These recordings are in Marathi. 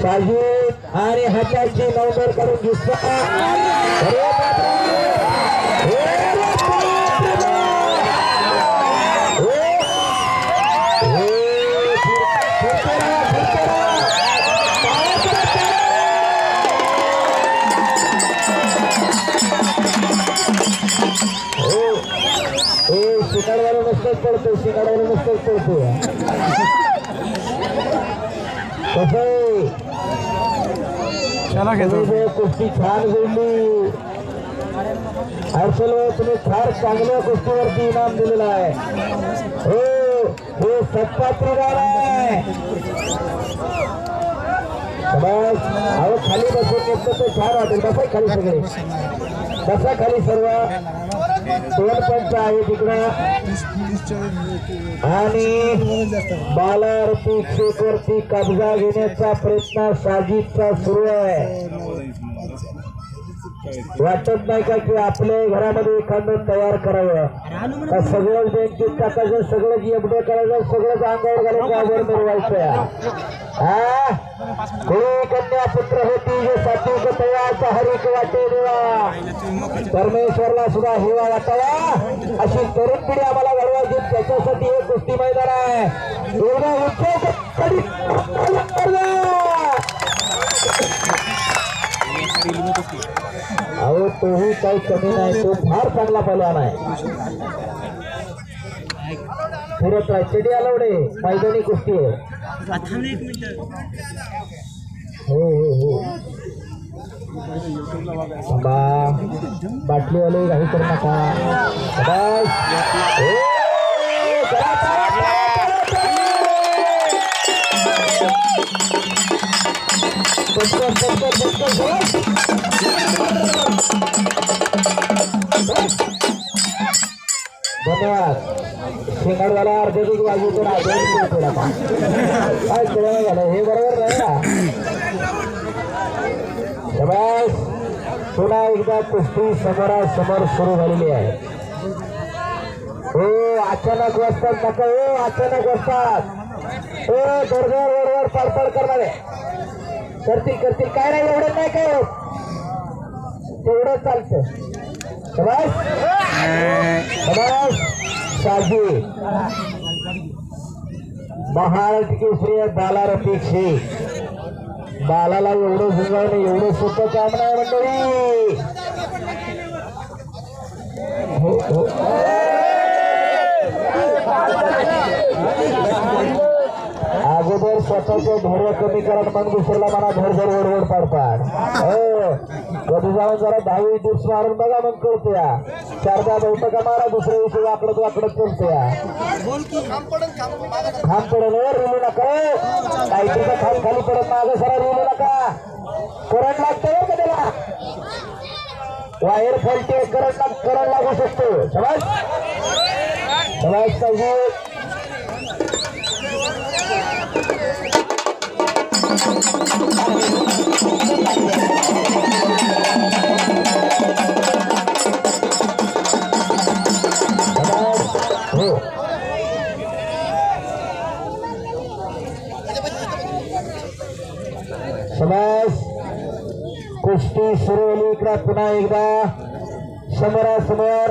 साजिद आणि हाताची नंबर करून घेतला. शिकाडवाला मस्तच पडतो, शिकाडवाला मस्तच पडतो. कुस्ती छान जोडली. हर्षल तुम्ही फार चांगल्या कुस्तीवरती इनाम दिलेला आहे. हो हे सत्पात्रीदार आहे. अहो खाली बसून घेतलं तर छान वाटेल. बसा खाली सगळे, बसा खाली सर्व. दोन पंच आहे तिकडं आणि बालारती शेकवरती कब्जा घेण्याचा प्रयत्न साजिदचा सुरू आहे. वाटत नाही का की आपल्या घरामध्ये एखादं तयार करावं, सगळं बँकेत टाकायचं, सगळं एवढं करायचं, सगळं अंगावर घालायचं, आवर मिळवायचं. कन्या पुत्र होती जे सात्विक तयाचा हरिक वाटे देवा. परमेश्वरला सुद्धा हेवा वाटावा अशी तरुण पिढी आम्हाला घडवायची. त्याच्यासाठी हे कुस्ती मैदान आहे. एवढा अहो तोही काही कमी नाही, तो फार चांगला पहलवान आहे. फिरत आहे चेडी आलवडे मैदानी कुस्ती आहे. हो हो हो बाटलीवाले काही करू नका. धन्यवाद. शिंगाडवाला अर्धेक बाजूतून काय कळलं झालं हे बरोबर नाही ना. पुन्हा एकदा कुस्ती समोरासमोर सुरू झालेली आहे. हो अचानक वाजतात नका, हो अचानक वाजतात. हो दरदर वरवर पडपड करणारे करतील करतील, काय नाही एवढं नाही काय होत, तेवढं चालतं. साजिद महाराष्ट्र केसरी बालारती शेख. बालाला एवढं जुळवणं एवढं सोपं काम नाही मंडळी. अगोदर स्वतःचं धैर्य कमी करा, मग दुसऱ्याला मला धडधड वडवड पाडतात. कधी जाऊन जरा 10 दिवस मारून बघा, मग कळतो या. 4दा बैठका मारा, दुसऱ्या दिवशी वाकडत वाकडत कळतो या. खांब पडल रिलू नका, लाईटीचा खांब खाली पडत मागं सरा रिलू नका. करंट लागतोय का त्याला, वायर फॉल्टी करंट लागू शकतो. समज समज समाज कुस्ती सुरू झाली. इकडे पुन्हा एकदा समोरासमोर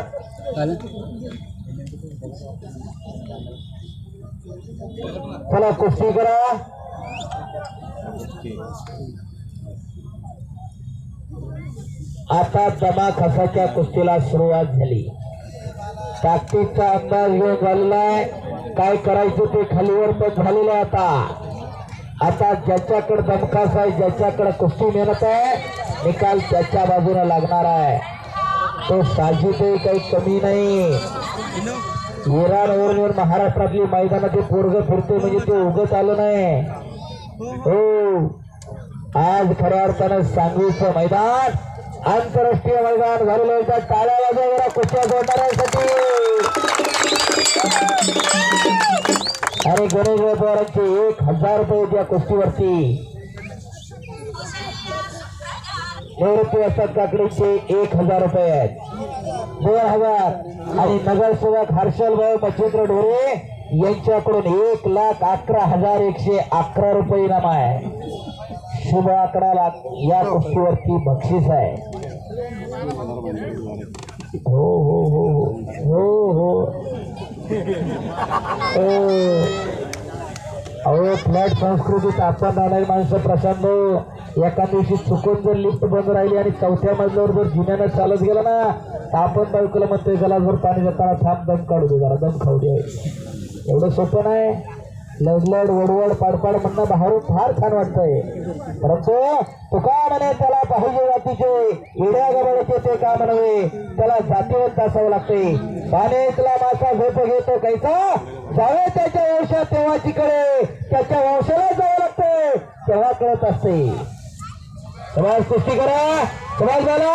चला कुस्ती करा. आता दमा खसाच्या कुस्तीला सुरुवात झाली. ताकदीचा अंदाज घेऊन झालेला आहे. काय करायचं ते खालीवर पण झालेलं आहे. आता ज्याच्याकडे दमखास आहे, ज्याच्याकडे कुस्ती मेहनत आहे, निकाल त्याच्या बाजूला लागणार आहे. तो साजिदही काही कमी नाही. इराणवरून महाराष्ट्रातली मैदानाचे पोरग फिरते म्हणजे ते उगत आलं नाही. हो आज खऱ्या अर्थानं सांगलीचं मैदान आंतरराष्ट्रीय मैदान झालेलं आहे. टाळ्या वाजवा कुस्त्या जोडणाऱ्यांसाठी. आणि गणेश पवारांचे 1000 रुपये त्या कुस्तीवरती. निवृत्ती असतात काकडीचे 1000 रुपये आहेत. 2000 आणि नगरसेवक हर्षल भाऊ मच्छिंद्र ढोरे यांच्याकडून 1,11,111 रुपये इनाम आहे. शुभ आकडा या कुस्तीवरती बक्षीस आहे. हो हो हो हो हो हो. अहो फ्लॅट संस्कृतीत आपण राहणारी माणसं प्रशांत एका दिवशी चुकून जर लिफ्ट बंद राहिली आणि चौथ्या मजल्यावर जर जिन्यानं चालत गेला ना तर आपण बायकोला म्हणतोय त्याला जर पाणी जाताना थांब दम काढू दे जरा दम खाऊ दे. एवढं सोपं नाही. लडलड वडवड पाडपाड म्हणणं बाहेरून फार छान वाटतंय. परंतु तुका म्हणे त्याला पाहिजे जातीचे येड्या गबाळीचे ते का म्हणावे त्याला जातीवंत असावं लागते. बानेकला मासा झोप घेतो कैसा जावे त्याच्या वंशात तेव्हा तिकडे त्याच्या वंशाला जावं लागते तेव्हा कळत असते. समाज कुस्ती करा. समाज झाला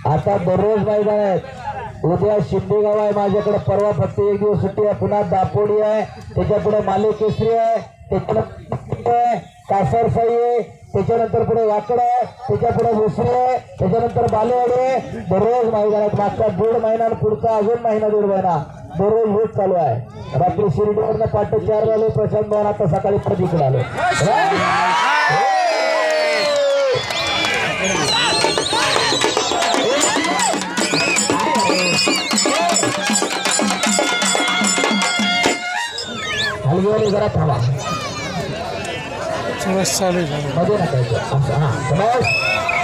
आता दररोज मैदान आहेत. उद्या शिंदेगाव आहे माझ्याकडे. परवा फक्त एक दिवस सुट्टी आहे. पुन्हा दापोडी आहे. त्याच्या पुढे माले केसरी आहे. त्याच्यानंतर कासरसाई आहे. त्याच्यानंतर पुढे वाकड आहे. त्याच्या पुढे भुसरी आहे. त्याच्यानंतर बालेवाडी आहे. दररोज मैदानात मागचा 1.5 महिना पुढचा अजून महिना 1.5 महिना दररोज हेच चालू आहे. रात्री शिर्डीवरनं पाठ 4 झाले. प्रशांत भवन आता सकाळी प्रतीकडे आलो. हलगीवाली जरा थांबा मध्ये नकायचं. हा समज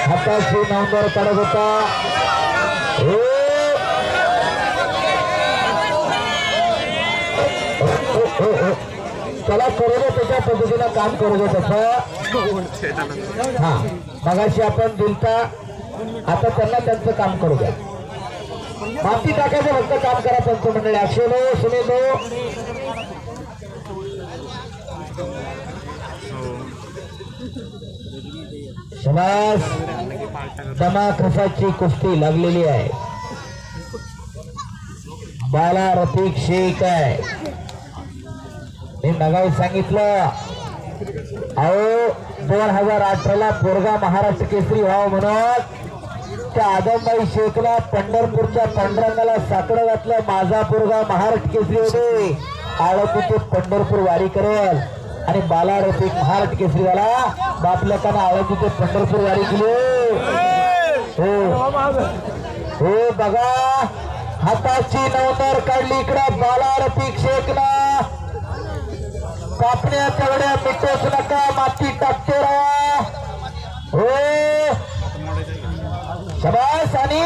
हाताशी नंबर काढत होता. त्याला करू दे त्याच्या पद्धतीनं काम करू दे तसं. हा मगाशी आपण दिलता आता त्यांना त्यांचं काम करू द्या. माती टाकायचं फक्त काम करा. पंच मंडळी अक्षयलो सुनीलो समाज दमा खसाची कुस्ती लागलेली आहे. बाला रफिक शेख आहे. मी मगाही सांगितलं अहो 2018ला पोरगा महाराष्ट्र केसरी व्हावं म्हणून त्या आदमबाई शेखला पंढरपूरच्या पांडुरंगाला साकडं घातलं. माझा पोरगा महाराष्ट्र केसरी होते. आळती ते पंढरपूर वारी करेल आणि बाला रफिक महाराष्ट्र केसरी झाला. बापल्याकानं आळती ते पंढरपूर वारी केली. हो बघा हाताची नवतर काढली इकडं बाला रफिक शेखला. कापण्या तेवढ्या मिटोच नका माती टाकते राहा. हो शाबास आणि